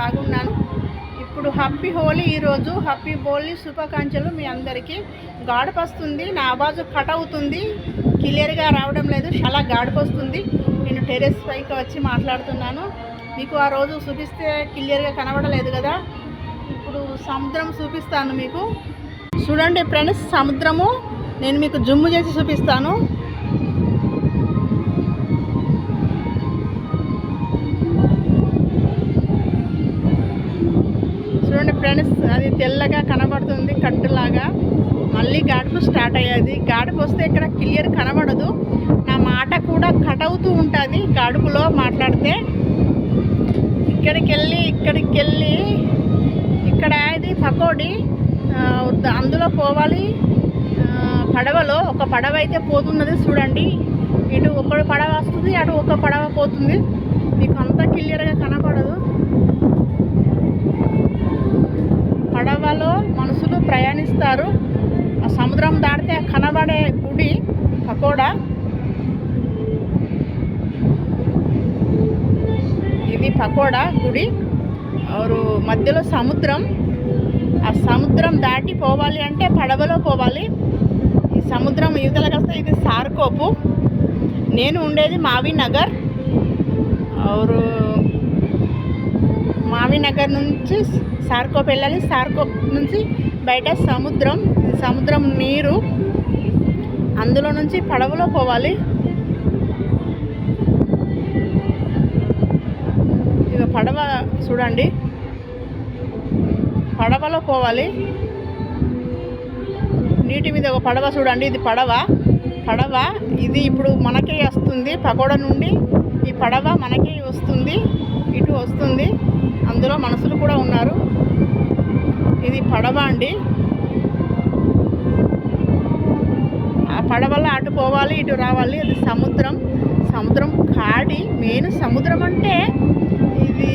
బాగున్నాను. ఇప్పుడు హ్యాపీ హోలీ, ఈరోజు హ్యాపీ హోలీ శుభాకాంక్షలు మీ అందరికీ. గాడుపు వస్తుంది, నా ఆవాజు కట్ అవుతుంది, క్లియర్గా రావడం లేదు, చాలా గాడుపు వస్తుంది. నేను టెర్రస్ పైకి వచ్చి మాట్లాడుతున్నాను. మీకు ఆ రోజు చూపిస్తే క్లియర్గా కనబడలేదు కదా. ఇప్పుడు సముద్రం చూపిస్తాను మీకు. చూడండి ఫ్రెండ్స్, సముద్రము నేను మీకు జూమ్ చేసి చూపిస్తాను. చూడండి ఫ్రెండ్స్, అది తెల్లగా కనబడుతుంది కట్టులాగా. మళ్ళీ గాడుపు స్టార్ట్ అయ్యేది. గాడుపు వస్తే ఇక్కడ క్లియర్ కనబడదు, నా మాట కూడా కట్ అవుతూ ఉంటుంది గాడుపులో మాట్లాడితే. ఇక్కడికి వెళ్ళి ఇక్కడ ఇది పకోడీ, అందులో పోవాలి. పడవలో ఒక పడవ అయితే పోతున్నది చూడండి. ఇటు ఒక పడవ వస్తుంది, అటు ఒక పడవ పోతుంది. మీకు అంతా క్లియర్గా కనపడదు. పడవలో మనుషులు ప్రయాణిస్తారు. ఆ సముద్రం దాటితే కనబడే గుడి పకోడా. ఇది పకోడా గుడి. మధ్యలో సముద్రం. ఆ సముద్రం దాటి పోవాలి అంటే పడవలో పోవాలి. ఈ సముద్రం యువతలకు వస్తే ఇది సార్కోపు. నేను ఉండేది మావీనగర్. మావీనగర్ నుంచి సార్కోప్ వెళ్ళాలి. సార్కోప్ నుంచి బయట సముద్రం నీరు, అందులో నుంచి పడవలో పోవాలి. ఇక పడవ చూడండి, పడవలో పోవాలి. నీటి మీద ఒక పడవ చూడండి, ఇది పడవ ఇది ఇప్పుడు మనకే వస్తుంది. పకోడా నుండి ఈ పడవ మనకే వస్తుంది, ఇటు వస్తుంది. అందులో మనుషులు కూడా ఉన్నారు. ఇది పడవ అండి. ఆ పడవలో అటు పోవాలి, ఇటు రావాలి. అది సముద్రం కాడి. మెయిన్ సముద్రం అంటే ఇది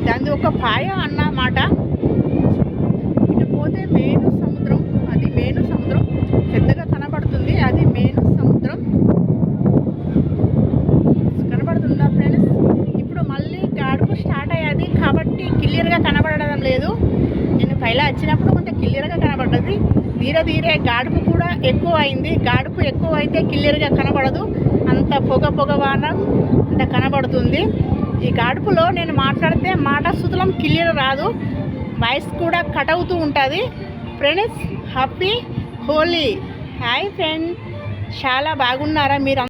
దాని ఒక పాయ అన్నమాట. ఇటు పోతే మెయిన్ సముద్రం, అది మెయిన్ సముద్రం పెద్దగా కనబడుతుంది. అది మెయిన్ సముద్రం కనబడుతుందా ఫ్రెండ్స్? ఇప్పుడు మళ్ళీ గాడుపు స్టార్ట్ అయ్యేది కాబట్టి క్లియర్గా కనబడడం లేదు. నేను పైలా వచ్చినప్పుడు కొంత క్లియర్గా కనబడ్డది. ధీరే గాడుపు కూడా ఎక్కువ అయింది. గాడుపు ఎక్కువ అయితే క్లియర్గా కనబడదు, అంత పొగ వానం అంత కనబడుతుంది. ఈ గాడుపులో నేను మాట్లాడితే మాట సుతలం క్లియర్ రాదు, వాయిస్ కూడా కట్ అవుతూ ఉంటుంది. Friends, happy Holi. Hi friends, చాలా బాగున్నారా మీరు?